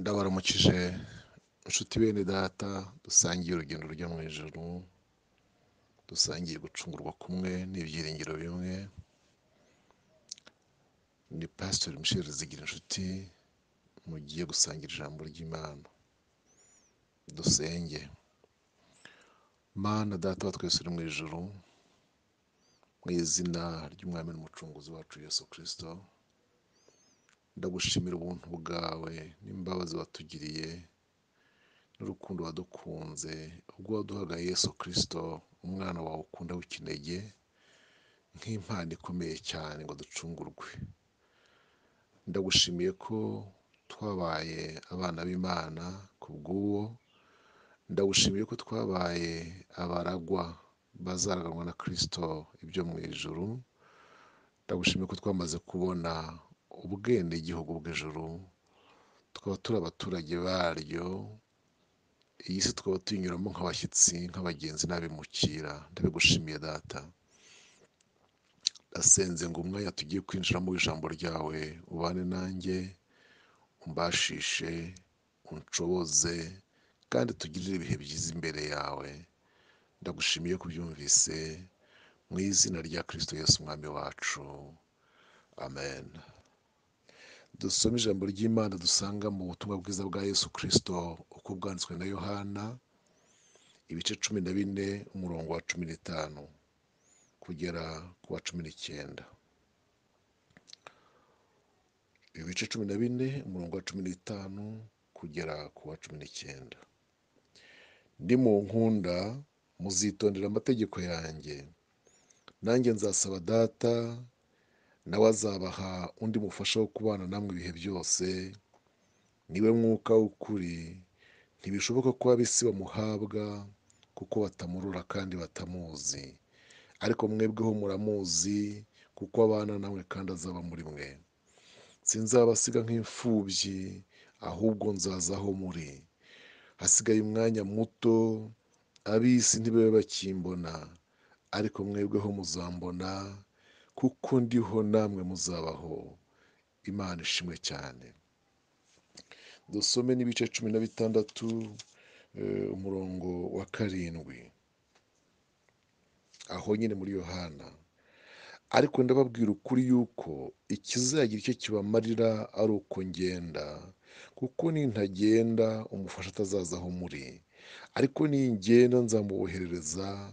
Ndabaramukije inshuti bene data dusangiye urugendo rujya mu ijuru, dusangiye gucungurwa kumwe n'ibyiringiro bimwe. Ni Pastor Zigirinshuti, mugiye gusangira ijambo ry'Imana. Dusenge. Mana data wa twese uri mu ijuru, mu izina ry'umwami n'umucunguzi wacu Yesu Kristo, ndagushimira ubuntu bwawe n'imbabazi watugiriye n'urukundo wadukunze ubwo waduhaga Yesu Kristo, umwana wawe ukunda w'ikinege, nk'impano ikomeye cyane ngo ducungurwe. Ndagushimiye ko twabaye abana b'Imana kubw'uwo. Ndagushimiye ko twabaye abaragwa bazaraganwa na Kristo ibyo mu ijuru. Ndagushimiye ko twamaze kubona ubwenegihugu bw'ijuru, tukaba turi abaturage baryo. Iyi si tukaba tuyinyuramo nk'abashyitsi, nk'abagenzi n'abimukira. Ndabigushimiye data. Ndasenze ngo umwanya tugiye kwinjiramo w'ijambo ryawe ubane nanjye, umbashishe, unshoboze, kandi tugirire ibihe byiza imbere yawe. Ndagushimiye ko ubyumvise, mu izina rya Kristo Yesu umwami wacu, amen. Dusome ijambo ry'Imana dusanga mu butumwa bwiza bwa Yesu Kristo uko bwanditswe na Yohana, ibice 14 umurongo wa 15 kugera ku wa 19. Ibice 14 umurongo wa 15 kugera ku wa 19. Ndi mu nkunda, muzitondera amategeko yanjye, nanjye nzasaba data, nawe azabaha undi mufasha wo kubana namwe ibihe byose, niwe mwuka w'ukuri. Ntibishoboka ko ab'isi bamuhabwa, kuko batamurora kandi batamuzi, ariko mwebweho muramuzi, kuko abana namwe kandi azaba muri mwe. Sinzabasiga nk'imfubyi, ahubwo nzaza aho muri. Hasigaye umwanya muto, ab'isi ntibabe bakimbona, ariko mwebweho muzambona, kuko ndiho namwe muzabaho. Imana ishimwe cyane. Dusome n'ibice 16 umurongo wa 7, aho nyine muri Yohana. Ariko ndababwira ukuri yuko ikizagira icyo kibamarira ari uko ngenda, kuko nintagenda umufasha atazaza aho muri, ariko ningenda nzamuboherereza.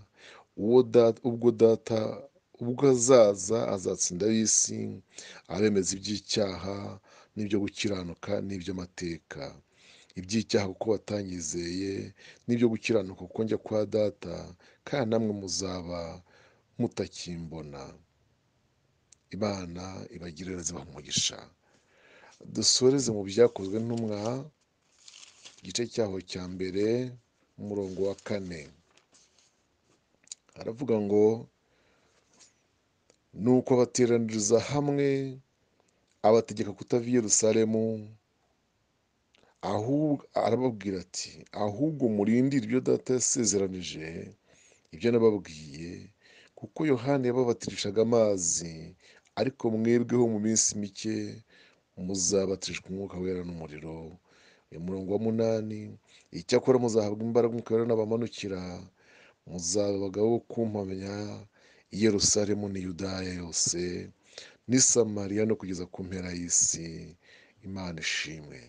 Ubwo azaza azatsinda ab'isi, abemeza iby'icyaha n'ibyo gukiranuka n'iby'amateka. Iby'icyaha kuko batanyizeye, n'ibyo gukiranuka kuko njya kwa data, kandi namwe muzaba mutakimbona. Imana ibagirire neza, ibahe umugisha. Dusoreze mu byakozwe n'intumwa, igice cyaho cya mbere umurongo wa 4. Aravuga ngo, nuko abateraniriza hamwe, abategeka kutava i Yerusalemu. Arababwira ati, ahubwo murindire ibyo data yasezeranije, ibyo nababwiye, kuko Yohana yababatirishaga amazi, ariko mwebweho mu minsi mike muzabatirishwa Umwuka Wera n'umuriro. Umurongo wa 8, icyakora muzahabwa imbaraga Umwuka Wera nabamanukira, muzaba abagabo bo kumpamya i Yerusalemu n'i Yudaya yose n'i Samariya no kugeza ku mpera y'isi. Imana ishimwe.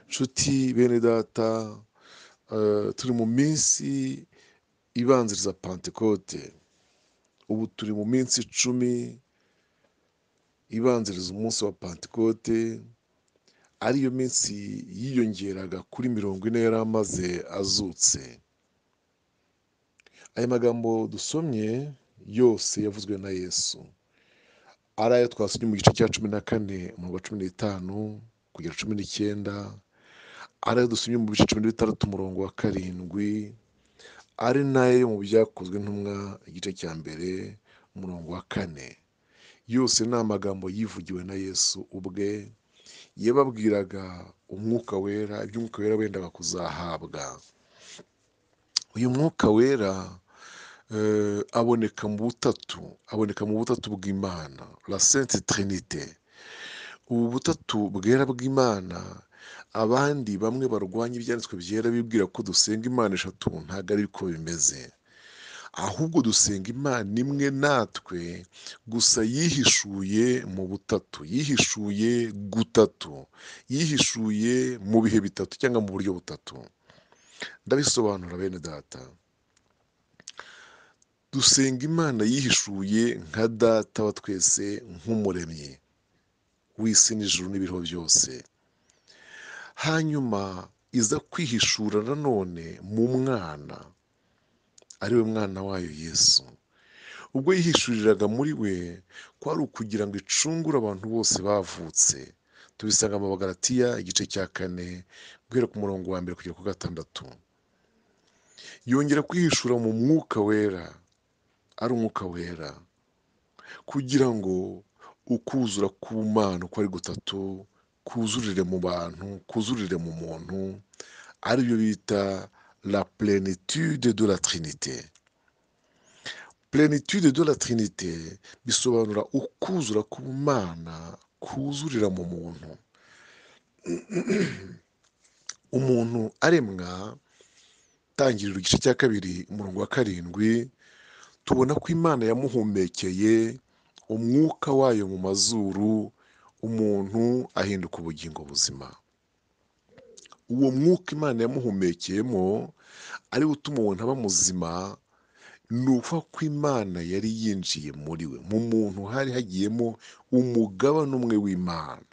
Nshuti bene data, turi mu minsi ibanziriza Pentekote. Ubu turi mu minsi 10 ibanziriza umunsi wa Pentekote, ariyo minsi yiyongeraga kuri 40 yari amaze azutse. Aya magambo dusomye yose yavuzwe na Yesu, ari ayo twasomye mu gice cya 14 umurongo wa 15 kugera 19, ari ayo dusomye mu bice 16 umurongo wa 7, ari nayo mu byakozwe n'intumwa igice cya mbere umurongo wa 4. Yose ni amagambo yivugiwe na Yesu ubwe, yababwiraga Umwuka Wera, iby'Umwuka Wera wendaga kuzahabwa. Uyu Mwuka Wera aboneka mu butatu bw'Imana, la Sainte Trinité. ubu butatu bwera bw'Imana abandi bamwe barwanya ibyanditswe byera bibwira ko dusenga Imana eshatu, ntabwo ari ko bimeze. Ahubwo dusenga Imana imwe natwe gusa yihishuye mu butatu, yihishuye gutatu, yihishuye mu bihe bitatu cyangwa mu buryo butatu. Ndabisobanura bene data. Dusenga Imana yihishuye nka data wa twese, nk'umuremyi w'isi n'ijuru n'ibiriho byose. Hanyuma iza kwihishura nanone mu mwana, ari we mwana wayo Yesu. Ubwo yihishuriraga muri we, kwari ukugira ngo icungure abantu bose bavutse. Tubisanga mu Bagalatiya igice cya 4 guhera ku murongo wa 1 kugera ku 6. Yongera kwihishura mu Mwuka Wera, ari Umwuka Wera, kugira ngo ukuzura k'Imana uko ari gutatu kuzurire mu bantu, kuzurire mu muntu, aribyo bita la plénitude de la Trinité. Plénitude de la Trinité bisobanura ukuzura k'Imana kuzurira mu muntu. Umuntu aremwa, Tangiriro igice cya 2 umurongo wa 7, tubona ko Imana yamuhumekeye umwuka wayo mu mazuru, umuntu ahinduka ubugingo buzima. Uwo mwuka Imana yamuhumekeyemo ari utuma umuntu aba muzima, ni ukuvuga ko Imana yari yinjiye muri we. Mu muntu hari hagiyemo umugabane umwe w'Imana,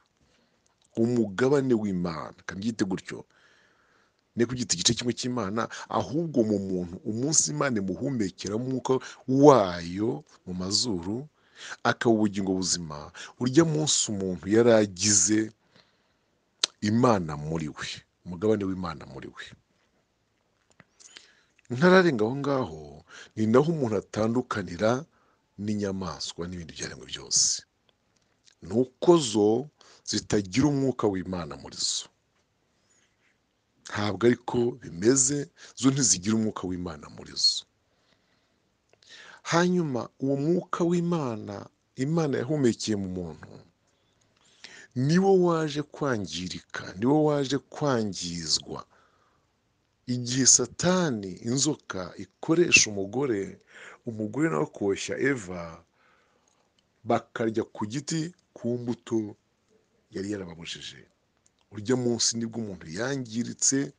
umugabane w'Imana, kabyite gutyo. Ni kugita igice kimwe cy'Imana, ahubwo mu muntu umunsi Imana imuhumekera umwuka wayo mu mazuru, akaba ubugingo buzima. Urya munsi umuntu yari agize Imana muri we, umugabane w'Imana muri we. Ntararenga aho ngaho, ni naho umuntu atandukanira n'inyamaswa n'ibindi byaremwe byose. Ni uko zo zitagira umwuka w'Imana muri zo. Ntabwo ariko bimeze, zo ntizigira umwuka w'Imana muri zo. Hanyuma uwo mwuka w'Imana, Imana yahumekeye mu muntu, niwo waje kwangirika, niwo waje kwangizwa igihe Satani, inzoka, ikoresha umugore nawe akoshya Eva, bakarya ku giti ku mbuto yari yarababujije. Urya munsi nibwo umuntu yangiritse,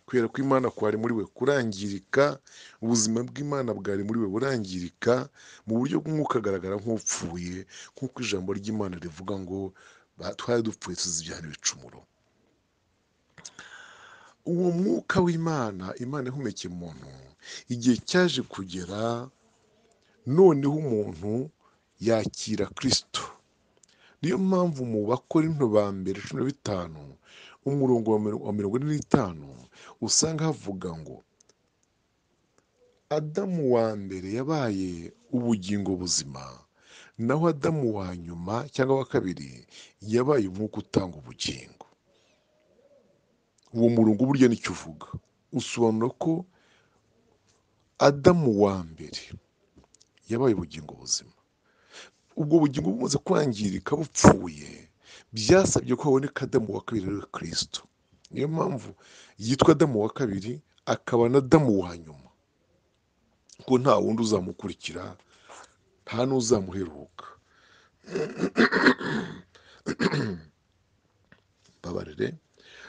kubera ko Imana kwari muri we kurangirika, ubuzima bw'Imana bwari muri we burangirika, mu buryo bw'umwuka agaragara nk'upfuye, nk'uko ijambo ry'Imana rivuga ngo twari dupfuye tuzize ibyaha n'ibicumuro. Uwo mwuka w'Imana, Imana ihumekeye umuntu, igihe cyaje kugera, noneho umuntu yakira Kristo. Niyo mpamvu mu Bakorinto ba mbere 15 umurongo wa 45 usanga havuga ngo Adamu wa mbere yabaye ubugingo buzima, naho Adamu wa nyuma cyangwa wa kabiri yabaye umwuka utanga ubugingo. Uwo murongo burya nicyo uvuga, usobanura ko Adamu wa mbere yabaye ubugingo buzima. Ubwo bugingo bumaze kwangirika, bupfuye, byasabye ko haboneka Adamu wa kabiri, ari Kristo. Niyo mpamvu yitwa Adamu wa kabiri, akaba na Adamu wa nyuma, kuko nta wundi uzamukurikira, nta n'uzamuheruka. Babarire.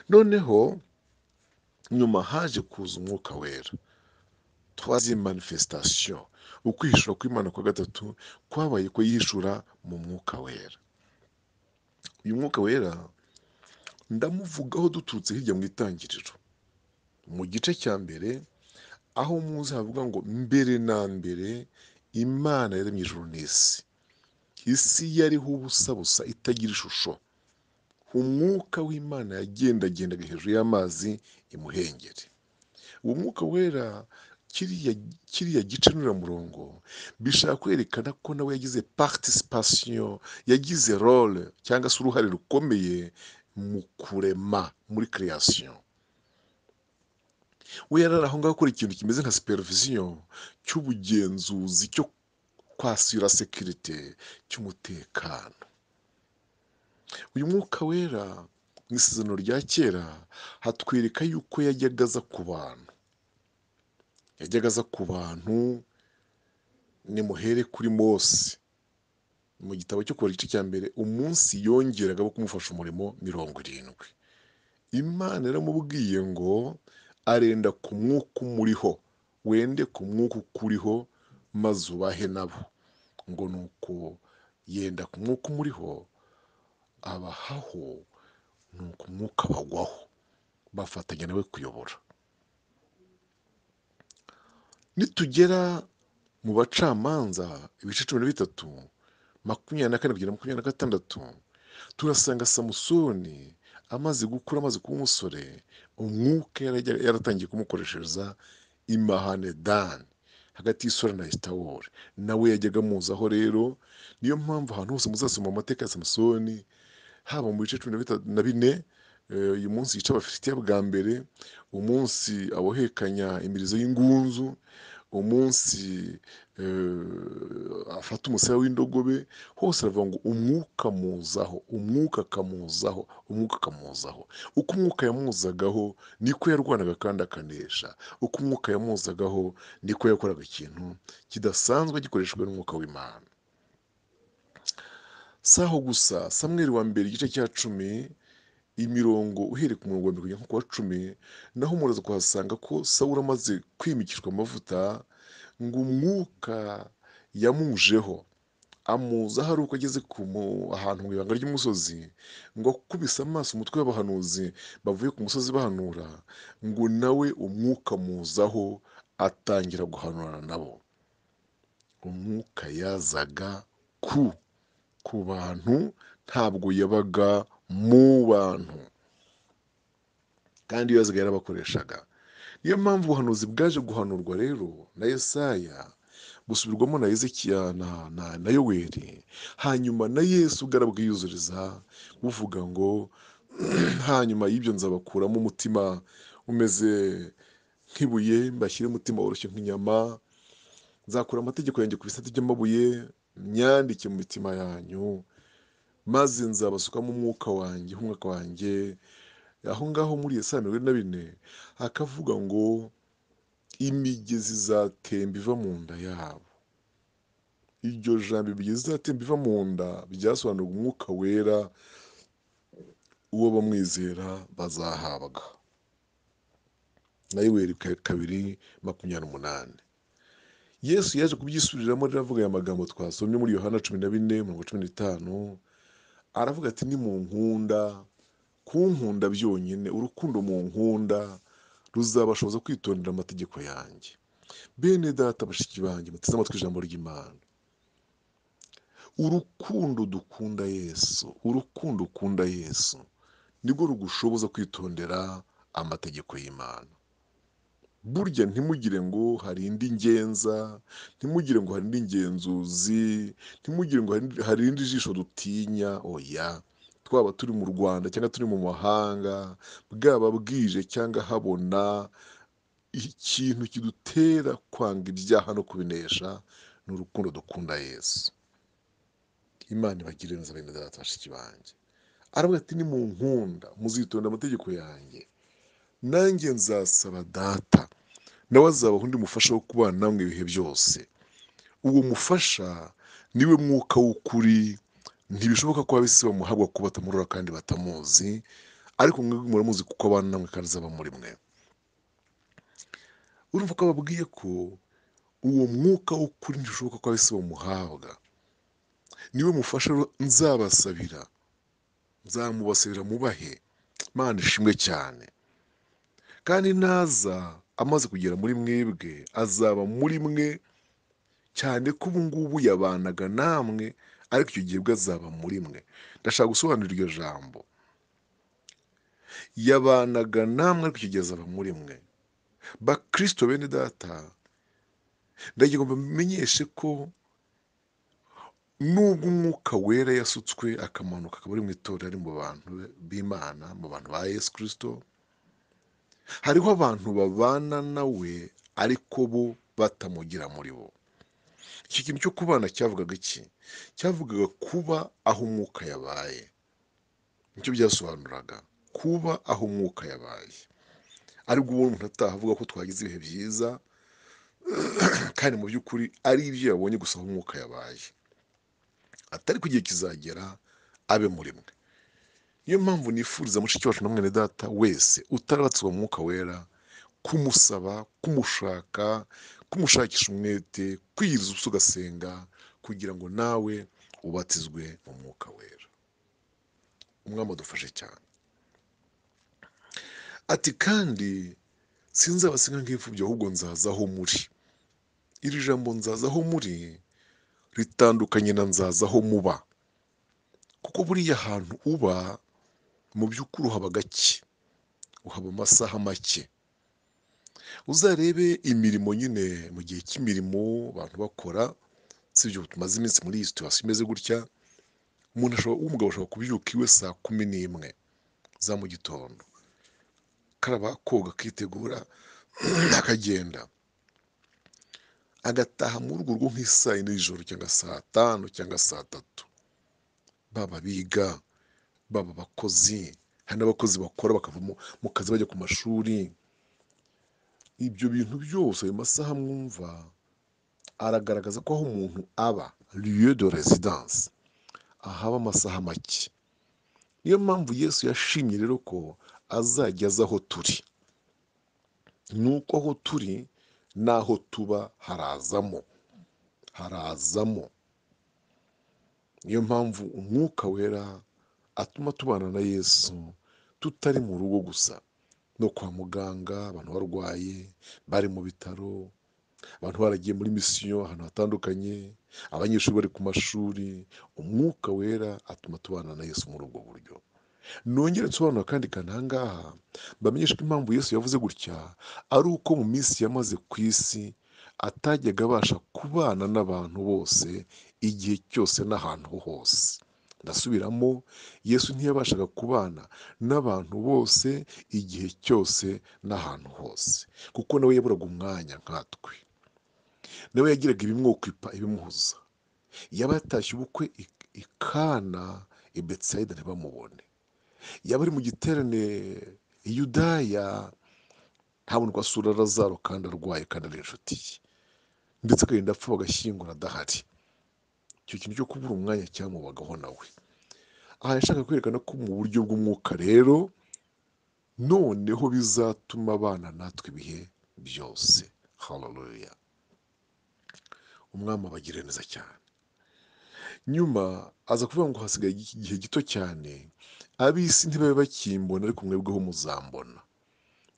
Noneho nyuma haje kuza Umwuka Wera, twazi manifestation, ukwihishura kw'Imana kwa gatatu kwabaye ko yihishura mu Mwuka Wera. Uyu Mwuka Wera ndamuvugaho duturutse hirya mu Itangiriro, mu gice cya mbere, aho muzi havuga ngo mbere na mbere Imana yaremye ijuru n'isi. Isi yariho ubusa busa, itagira ishusho. Umwuka w'Imana yagendagendaga hejuru y'amazi imuhengeri. Uwo Mwuka Wera, kiriya gice n'uramurongo bishaka kwerekana ko nawe yagize participation, yagize role cyangwa se uruhare rukomeye mu kurema, muri création. We yarari aho ngaho akora ikintu kimeze nka supervision, cy'ubugenzuzi, cyo kwasura sécurité, cy'umutekano. uyu mwuka wera mu isezerano rya kera hatwereka yuko yajyaga aza ku bantu nimuhere kuri Mose mu gitabo cyo kubara igice cya mbere, umunsi yongeraga wo kumufasha umurimo 70. Imana yaramubwiye ngo arenda ku mwuka umuriho, wende ku mwuka ukuriho maze ubahe nabo. Ngo nuko yenda ku mwuka umuriho abahaho, nuko umwuka bagwaho bafatanya nawe kuyobora. Nitugera mu Bacamanza ibice 13 24 kugera 26, turasanga Samusoni amaze gukura, amaze kuba umusore, umwuka yaratangiye kumukoreshereza imahane Dani hagati y'Isora na Esitawoli. Nawe yajyaga amuzaho rero. Niyo mpamvu ahantu hose muzasoma amateka ya Samusoni, haba mu bice 14, uyu munsi yica Abafilisitiya bwa mbere, umunsi abohekanya imirizo y'ingunzu, umunsi afata umusaya w'indogobe, hose aravuga ngo umwuka muzaho, umwuka akamuzaho, umwuka akamuzaho. Uko umwuka yamuzagaho niko yarwanaga kandi akanesha. Uko umwuka yamuzagaho niko yakoraga ikintu kidasanzwe gikoreshejwe n'umwuka w'Imana. Saho gusa, Samweli wa mbere igice cya 10 imirongo uhereye ku murongo wa 1 kugera ku wa 10, naho muraza kuhasanga ko Sawuli amaze kwimikishwa amavuta, ngo umwuka yamujeho amuza hari uko ageze ahantu mu ibanga ry'umusozi, ngo akubise amaso umutwe w'abahanuzi bavuye ku musozi bahanura, ngo nawe umwuka muzaho atangira guhanurana nabo. Umwuka yazaga ku bantu, ntabwo yabaga mu bantu, kandi iyo yazaga yarabakoreshaga. Niyo mpamvu ubuhanuzi bwaje guhanurwa rero na Yesaya, busubirwamo na Ezekiya na Yoweri, hanyuma na Yesu ubwo arabwiyuzuriza buvuga ngo hanyuma y'ibyo nzabakuramo umutima umeze nk'ibuye, mbashyire umutima woroshye nk'inyama, nzakura amategeko yanjye ku bisate by'amabuye, myandike mu mitima yanyu, maze nzabasukamo umwuka wanjye. Aho ngaho muri Yesaya 44 hakavuga ngo imigezi izatemba iva mu nda yabo. Iryo jambo imigezi izatemba iva mu nda byasobanura umwuka wera uwo bamwizera bazahabwa. Na Yoweri 2:28. Yesu yaje kubyisubiriramo rero avuga aya magambo twasomye muri Yohana 14:15, aravuga ati nimunkunda, kunkunda byonyine, urukundo mu nkunda ruzabashoboza kwitondera amategeko yanjye. Bene data bashiki banjye muteze amatwi ijambo ry'Imana, urukundo dukunda Yesu, urukundo ukunda Yesu nibwo rugushoboza kwitondera amategeko y'Imana. Burya ntimugire ngo hari indi ngenza, ntimugire ngo hari indi ngenzuzi, ntimugire ngo hari indi jisho dutinya. Oya, twaba turi mu Rwanda cyangwa turi mu mahanga, bwaba bwije cyangwa habona, ikintu kidutera kwanga ibyaha no kubinesha ni urukundo dukunda Yesu. Imana ibagirire neza bene data bashiki banjye. Aravuga ati nimunkunda muzitonda amategeko yanjye, nanjye nzasaba Data, nawe azabaha undi mufasha wo kubana namwe ibihe byose. Uwo mufasha niwe mwuka w'ukuri. Ntibishoboka ko ab'isi bamuhabwa kuba batamurora kandi batamuzi, ariko mwebwe muramuzi kuko abana namwe kandi azaba muri mwe. Urumva ko ababwiye ko uwo mwuka w'ukuri ntibishoboka ko ab'isi bamuhabwa. Niwe mufasha nzabasabira, nzamubasabira mubahe. Imana ishimwe cyane. Kandi naza amaze kugera muri mwebwe, azaba muri mwe cyane ko ubu ngubu yabanaga namwe, ariko icyo gihe bwo azaba muri mwe. Ndashaka gusobanura iryo jambo, yabanaga namwe ariko icyo gihe azaba muri mwe. Bakristo bene data, ndagira ngo mbamenyeshe ko nubwo umwuka wera yasutswe akamanuka akaba ari mu itorero, ari mu bantu b'Imana, mu bantu ba Yesu Kristo, hariho abantu babana nawe ariko bo batamugira muri bo. Iki kintu cyo kubana cyavugaga iki? Cyavugaga kuba aho umwuka yabaye. nicyo byasobanuraga kuba aho umwuka yabaye. aribwo ubona umuntu ataha avuga ko twagize ibihe byiza kandi mu by'ukuri ari ibyo yabonye gusa aho umwuka yabaye, atari ku gihe kizagera abe muri mwe. niyo mpamvu nifuriza mushiki wacu na mwene data wese utarabatswe mu mwuka wera kumusaba, kumushaka, kumushakisha umwete, kwiyiriza ubusa ugasenga kugira ngo nawe ubatizwe mu mwuka wera. umwami adufashe cyane. ati kandi sinzabasiga nk'imfubyi ahubwo nzaza aho muri. iri jambo nzaza aho muri ritandukanye na nzaza aho muba, kuko buriya ahantu uba mu by'ukuri uhaba gake, uhaba amasaha make. uzarebe imirimo nyine mu gihe cy'imirimo abantu bakora, si ibyo tumaze iminsi muri iyi situwasiyo imeze gutya, umugabo ashobora kubyuka iwe saa 11 za mu gitondo, karaba, koga, akitegura akagenda, agataha muri urwo rugo nk'isaa 4 y'ijoro cyangwa saa 5 cyangwa saa 3. baba biga, baba abakozi, hari n'abakozi bakora bakava mu kazi bajya ku mashuri. ibyo bintu byose, ayo masaha mwumva aragaragaza ko aho umuntu aba, lieu de résidence, ahaba amasaha make. niyo mpamvu Yesu yashimye rero ko azajya aza aho turi, nuko aho turi n'aho tuba harazamo. niyo mpamvu umwuka wera atuma tubana na Yesu tutari mu rugo gusa, no kwa muganga, abantu barwaye, bari mu bitaro, abantu baragiye muri misiyo ahantu hatandukanye, abanyeshuri bari ku mashuri. umwuka wera atuma tubana na Yesu muri ubwo buryo. nongere nsobanura kandi ahangaha bamenyesha ko impamvu Yesu yavuze gutya ari uko mu minsi yamaze ku isi atajyaga abasha kubana n'abantu bose igihe cyose n'ahantu hose. ndasubiramo, Yesu ntiyabashaga kubana n'abantu bose igihe cyose n'ahantu hose, kuko nawe yaburaga umwanya nkatwe. nawe yagiraga ibimwokwipa, ibimuhuza. yaba yatashye ubukwe i Kana, i Betsayida ntibamubone. yaba ari mu giterane i Yudaya ntabone ko asura Lazaro kandi arwaye kandi ari inshuti ye, ndetse akagenda apfa bagashyingura adahari. icyo kintu cyo kubura umwanya cyamubagaho nawe. aha yashaka kwerekana ko mu buryo bw'umwuka rero noneho bizatuma abana natwe ibihe byose. haleluya. umwami abagirira neza cyane. nyuma aza kuvuga ngo hasigaye igihe gito cyane, ab'isi ntibabe bakimbona, ariko mwebweho muzambona.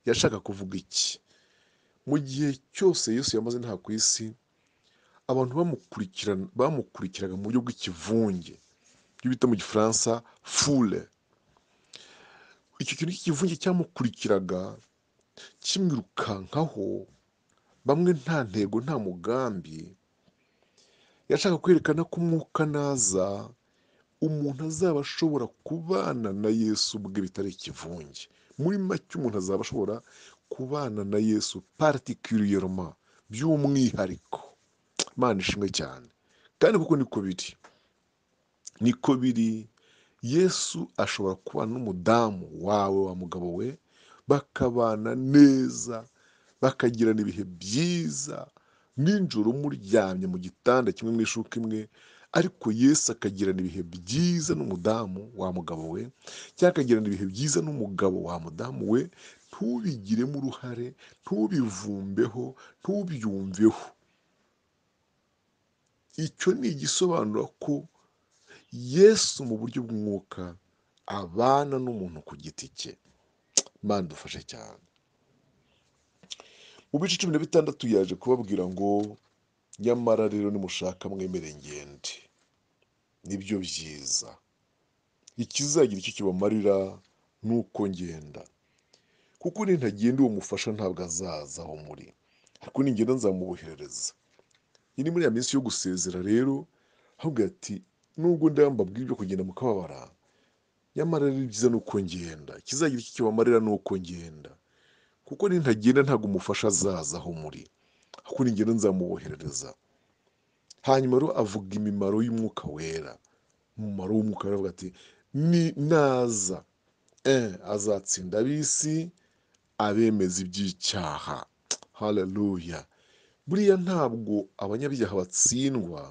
yashaka kuvuga iki? mu gihe cyose Yesu yamaze nta ku isi, abantu bamukurikiraga mu buryo bw'ikivunge, ibyo bita mu gifaransa foule. icyo kintu cy'ikivunge cyamukurikiraga kimwirukankaho, bamwe nta ntego, nta mugambi. yashaka kwerekana ko umwuka naza, umuntu azaba ashobora kubana na Yesu ubwe bitari ikivunge. muri make umuntu azaba ashobora kubana na Yesu particulièrement, by'umwihariko. Imana ishimwe cyane. kandi kuko niko biri. Yesu ashobora kubana n'umudamu wawe, wa mugabo we, bakabana neza, bakagirana ibihe byiza, nijoro muryamye mu gitanda kimwe, mu ishuka imwe, ariko Yesu akagirana ibihe byiza n'umudamu wa mugabo we, cyangwa akagirana ibihe byiza n'umugabo wa mudamu we, ntubigiremo uruhare, ntubivumbeho, ntubyumveho. icyo ni igisobanura ko Yesu mu buryo bw'umwuka abana n'umuntu ku giti cye. Imana idufashe cyane. mu bice 16 yaje kubabwira ngo nyamara rero nimushaka mwemere ngende, nibyo byiza. ikizagira icyo kibamarira nuko ngenda, kuko nintagenda uwo mufasha ntabwo azaza aho muri, ariko ningenda nzamuboherereza. iyi ni muri ya minsi yo gusezera rero, ahubwo ati nubwo ndambabwira ibyo kugenda mukababara, nyamara ari byiza nuko ngenda. ikizagira icyo kibamarira nuko ngenda, kuko nintagenda ntabwo umufasha azaza aho muri, ariko ningenda nzamuboherereza. hanyuma rero avuga imimaro y'umwuka wera. umumaro w'umwuka wera avuga ati naza azatsinda ab'isi abemeza iby'icyaha. Haleluya. Buriya ntabwo abanyabyaha batsindwa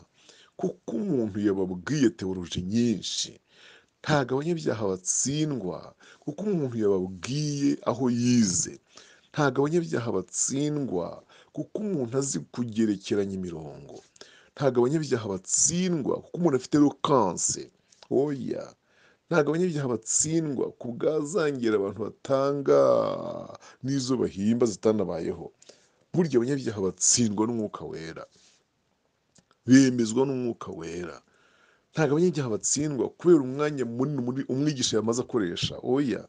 kuko umuntu yababwiye teoloji nyinshi. Ntabwo abanyabyaha batsindwa kuko umuntu yababwiye aho yize. Ntabwo abanyabyaha batsindwa kuko umuntu azi kugerekeranya imirongo. Ntabwo abanyabyaha batsindwa kuko umuntu afite eloquence. Oya. Ntabwo abanyabyaha batsindwa ku bwazangera abantu batanga n'izo bahimba zitanabayeho. Burya abanyabyaha batsindwa n'Umwuka Wera, bemezwa n'Umwuka Wera. Ntabwo abanyabyaha batsindwa kubera umwanya munini umwigisha yamaze akoresha. Oya,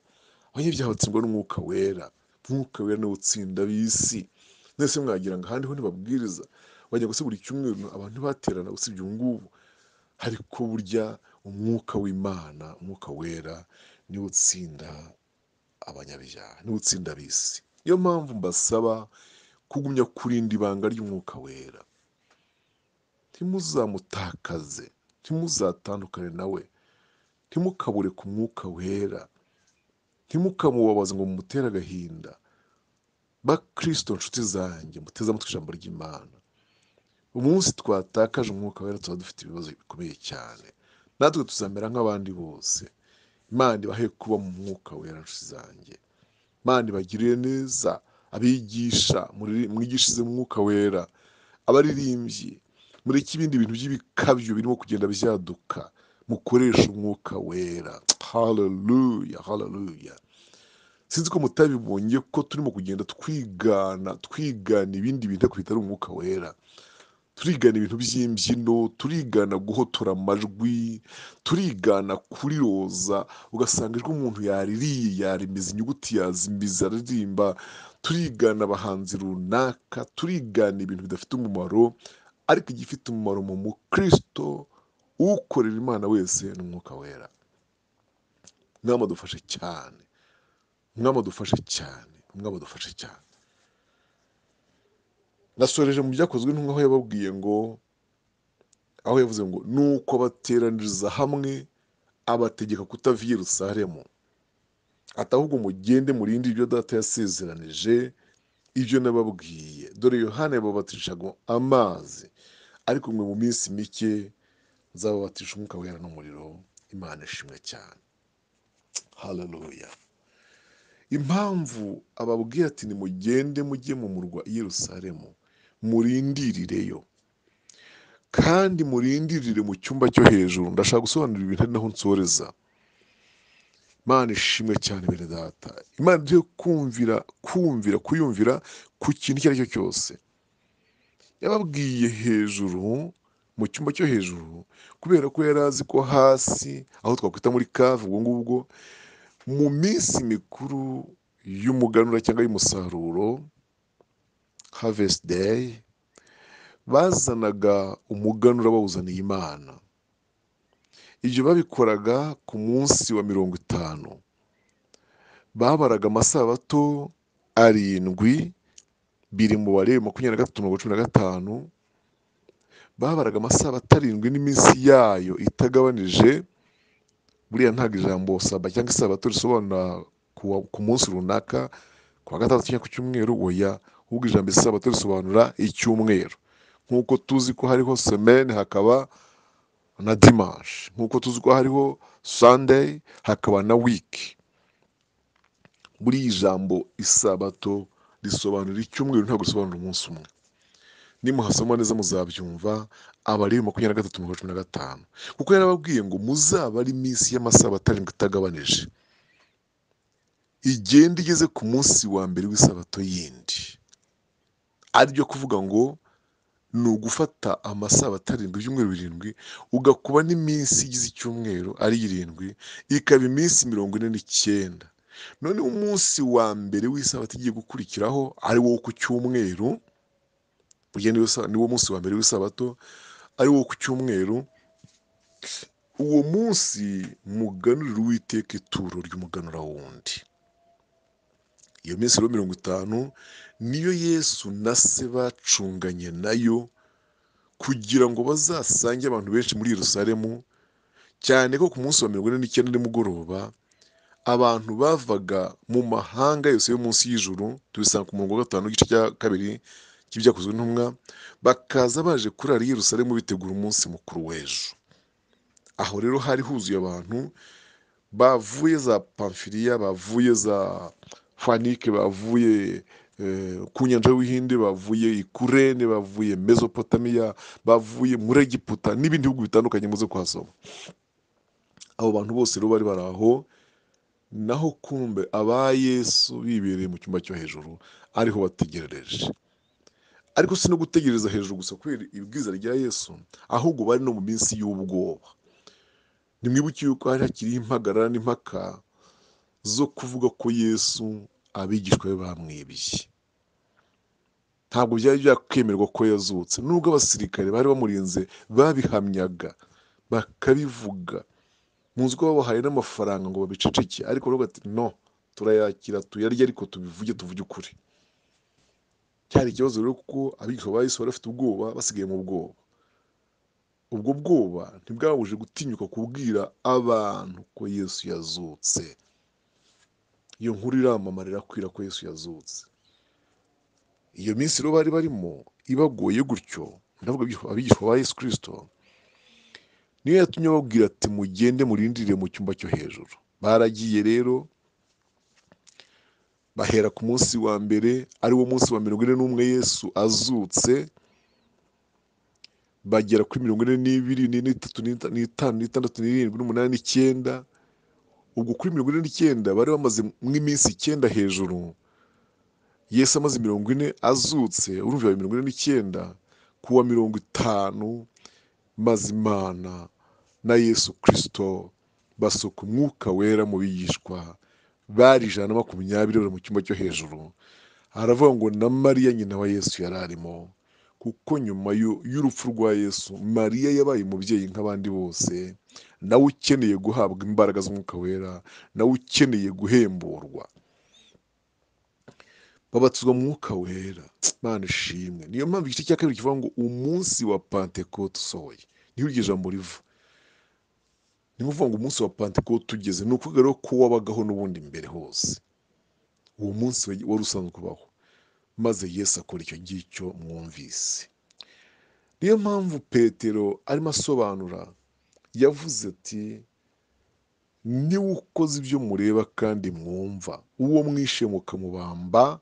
abanyabyaha batsindwa n'Umwuka Wera. Umwuka Wera niwe utsinda ab'isi. Mwese mwagira ngo ahandi ho ntibabwiriza, wajya gusa buri cyumweru abantu baterana usibye ubu ngubu. Ariko burya umwuka w'Imana, Umwuka Wera niwe utsinda abanyabyaha, niwe utsinda ab'isi. Niyo mpamvu mbasaba kugumya kurinda ibanga ry'Umwuka Wera. Ntimuzamutakaze, ntimuzatandukane nawe, ntimukabure ku Mwuka Wera, ntimukamubabaze ngo mumutere agahinda. Bakristo nshuti zanjye muteze amatwi ijambo ry'Imana, umunsi twatakaje Umwuka Wera tuba dufite ibibazo bikomeye cyane. Natwe tuzamera nk'abandi bose. Imana ibahe kuba mu Mwuka Wera nshuti zanjye. Imana ibagirire neza, abigisha mwigishirize mu Mwuka Wera, abaririmbyi mureke ibindi bintu by'ibikabyo birimo kugenda byaduka, mukoresha Umwuka Wera. Haleluya, haleluya. Sinzi ko mutabibonye ko turimo kugenda twigana ibindi bintu ariko bitari Umwuka Wera. Turigana ibintu by'imbyino, turigana guhotora amajwi, turigana kuriroza, ugasanga ijwi umuntu yaririye yarimiza inyuguti yazimiza aririmba. Turigana abahanzi runaka, turigana ibintu bidafite umumaro, ariko igifite umumaro mu mukristo ukorera Imana wese ni Umwuka Wera. Mwama dufashe cyane, mwama dufashe cyane, mwama dufashe cyane. Nasoreje mu byakozwe n'intumwa aho yababwiye ngo, aho yavuze ngo nuko abateraniriza hamwe abategeka kutava i Yerusalemu, ati ahubwo mugende murinde ibyo data yasezeranije, ibyo nababwiye. Dore Yohana yababatirishaga amazi, ariko mwe mu minsi mike nzababatisha Umwuka Wera n'umuriro. Imana ishimwe cyane. Haleluya. Impamvu ababwira ati nimugende mujye mu murwa i Yerusalemu, murindirireyo kandi murindirire mu cyumba cyo hejuru. Ndashaka gusobanura ibintu ari naho nsoreza. Imana ishimwe cyane bene data. Imana iri kuyumvira ku kintu icyo ari cyo cyose. Yababwiye hejuru, mu cyumba cyo hejuru, kubera ko yari azi ko hasi, aho twakwita muri cave ubwo ngubwo, mu minsi mikuru y'umuganura cyangwa y'umusaruro, harvest day, bazanaga umuganura bawuzaniye Imana. Ibyo babikoraga ku munsi wa 50. Babaraga amasabato 7, biri mu Balewi 23:15. Babaraga amasabato 7 n'iminsi yayo itagabanije. Buriya ntabwo ijambo saba cyangwa isabato risobanura ku munsi runaka, ku wa gatandatu cyangwa ku cyumweru. Oya, ahubwo ijambo isabato risobanura icyumweru. Nk'uko tuzi ko hariho semaine hakaba na dimanche, nk'uko tuzi ko hariho Sunday hakaba na week. Buri ijambo isabato risobanura icyumweru, ntabwo risobanura umunsi umwe. Nimuhasoma neza muzabyumva. Abalewi 23:15, kuko yarababwiye ngo muzaba ari iminsi y'amasabato 7 itagabanije, igenda igeze ku munsi wa mbere w'isabato yindi. Aribyo kuvuga ngo ni ugufata amasabato 7 ibyumweru 7 ugakuba n'iminsi igize icyumweru ari 7, ikaba iminsi 49. None umunsi wa mbere w'isabato igiye gukurikiraho ari wo ku cyumweru, niwo munsi wa mbere w'isabato ari wo ku cyumweru. Uwo munsi muganurira Uwiteka ituro ry'umuganura wundi. Iyo minsi rero 50 niyo Yesu na se bacunganye nayo kugira ngo bazasange abantu benshi muri Yerusalemu, cyane ko ku munsi wa 49 nimugoroba abantu bavaga mu mahanga yose yo munsi y'ijuru, tubisanga ku murongo wa 5 w'igice cya 2 cy'ibyakozwe n'intumwa, bakaza baje kurara i Yerusalemu bitegura umunsi mukuru w'ejo. Aho rero hari huzuye abantu bavuye za Pamfiliya, bavuye za Fanike, bavuye ku nyanja y'Ubuhinde, bavuye i Kurene, bavuye Mesopotamiya, bavuye muri Egiputa n'ibindi bihugu bitandukanye muze kuhasoma. Abo bantu bose rero bari baraho, naho kumbe aba Yesu bibereye mu cyumba cyo hejuru ariho bategerereje. Ariko si no gutegereza hejuru gusa kubera ibwiza rya Yesu, ahubwo bari no mu minsi y'ubwoba. Nimwibuke yuko hari hakiri impagarara n'impaka zo kuvuga ko Yesu abigishwa be bamwibye. Ntabwo byari byakwemerwa ko yazutse, nubwo abasirikare bari bamurinze babihamyaga bakabivuga. Muzi ko babahaye n'amafaranga ngo babiceceke, ariko baravuga ati no, turayakira tuyarye, ariko tuvuge ukuri. Cyari ikibazo rero kuko abigishwa ba Yesu bari bafite ubwoba, basigaye mu bwoba. Ubwo bwoba ntibwabuje gutinyuka kubwira abantu ko Yesu yazutse. Iyo nkuru iramamara irakwira ko Yesu yazutse. Iyo minsi rero bari barimo ibagoye gutyo, ndavuga abigishwa ba Yesu Kristo, niyo yatumye babwira ati mugende murindire mu cyumba cyo hejuru. Baragiye rero bahera ku munsi wa mbere, ari wo munsi wa 41 Yesu azutse, bagera kuri 42, 43, 45, 46, 47, 9. Ubwo kuri 49 bari bamaze nk'iminsi 9 hejuru. Yesu amaze 40 azutse, urumva 49, kuwa 50 maze Imana na Yesu Kristo basuka Umwuka Wera mu bigishwa bari 120 bari mu cyumba cyo hejuru. Haravuga ngo na Mariya nyina wa Yesu yari arimo, kuko nyuma y'urupfu rwa Yesu, Mariya yabaye umubyeyi nk'abandi bose, nawe ukeneye guhabwa imbaraga z'Umwuka Wera, nawe ukeneye guhemburwa. Babatizwa mu Mwuka Wera. Mana ishimwe. Niyo mpamvu igice cya 2 kivuga ngo umunsi wa Pentekote usohoye. Niho iryo jambo riva. Ni ukuvuga ngo umunsi wa Pentekote ugeze, ni ukuvuga rero ko wabagaho n'ubundi mbere hose. Uwo munsi wari usanzwe kubaho, maze Yesu akora icyo ngicyo mwumvise. Niyo mpamvu Petero arimo asobanura yavuze ati niwe ukoze ibyo mureba kandi mwumva, uwo mwishe mukamubamba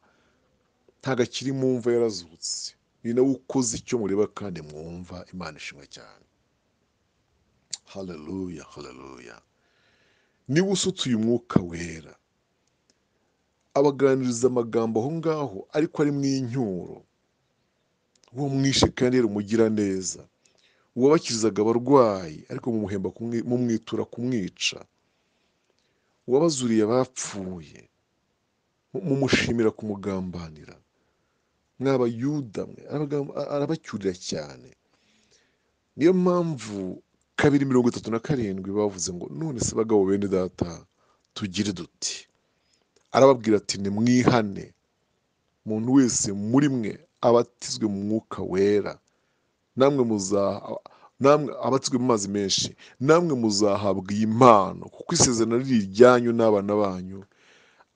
ntago akiri mwumva yarazutse, ni nawe ukoze icyo mureba kandi mwumva. Imana ishimwe cyane. Haleluya, haleluya. Niwe usutuye Umwuka Wera, abaganiriza amagambo aho ngaho ariko ari mu incyuro. Uwo mwishe kandi yari umugiraneza, uwabakizaga abarwayi ariko mumwitura kumwica, uwabazuriye abapfuye mumushimira kumugambanira. Mw'Abayuda mwe, arabacyurira cyane. Niyo mpamvu 2:37 bavuze ngo none se bagabo bene data tugire duti. Arababwira ati nimwihane, umuntu wese muri mwe abatizwe mu Mwuka Wera, namwe abatizwe mu mazi menshi, namwe muzahabwa iyi mpano, kuko isezerano riri iryanyu n'abana banyu,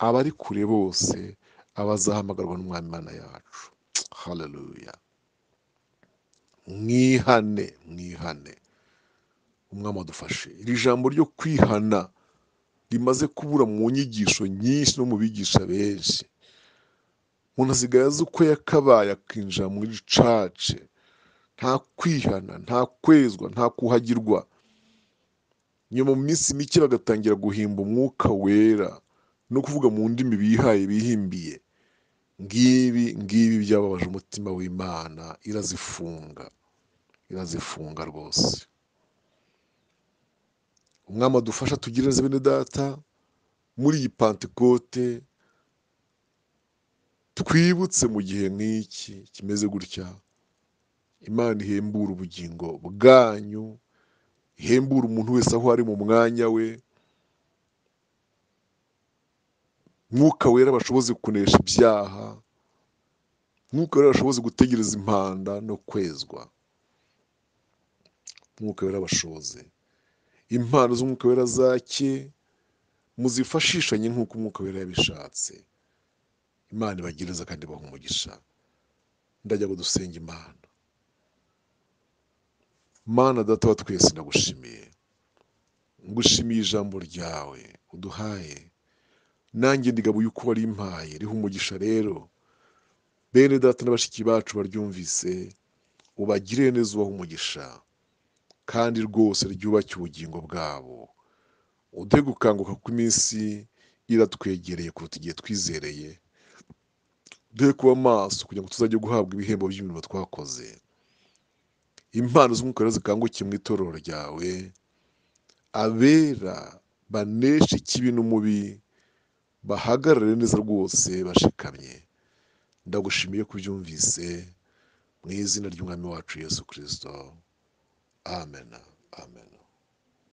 abari kure bose abazahamagarwa n'Umwami Imana yacu. Haleluya. Mwihane, mwihane. Umwami adufashe. Iri jambo ryo kwihana rimaze kubura mu nyigisho nyinshi no mu bigisha benshi. Umuntu asigaye azi uko yakabaye akinjira muri cace, nta kwihana, nta kwezwa, nta kuhagirwa. Nyuma mu minsi mike bagatangira guhimba Umwuka Wera no kuvuga mu ndimi bihaye bihimbiye. Ngibi byababaje umutima w'Imana, irazifunga rwose. Umwami adufasha tugire neza bene data, muri iyi Pentekote twibutse mu gihe nk'iki kimeze gutya, Imana ihembura ubugingo bwanyu, ihembura umuntu wese aho ari mu mwanya we. Mwuka Wera bashoboze kunesha ibyaha, Mwuka Wera bashoboze gutegereza impanda no kwezwa. Mwuka Wera bashoboze. impano z'umwuka wera zake muzifashishanye nk'uko umwuka wera yabishatse. Imana ibagiriza kandi ibaha umugisha. Ndajya ngo dusenge Imana. Mana data wa twese, ndagushimiye, ngushimiye ijambo ryawe uduhaye, nanjye ndigabuye uko wari impaye. Riha umugisha rero bene data na bashiki bacu baryumvise, ubagirire neza, ubaha umugisha, kandi rwose ryubake ubugingo bwabo. Uduhe gukanguka kuko iminsi iratwegereye kuruta igihe twizereye. Duhe kuba maso kugira ngo tuzajye guhabwa ibihembo by'imirimo twakoze. Impano z'umwuka wera zikanguke mu itorero ryawe, abera baneshe ikibi n'umubi, bahagarare neza rwose bashikamye. Ndagushimiye ko ubyumvise, mu izina ry'umwami wacu Yesu Kristo. Amen. Amen.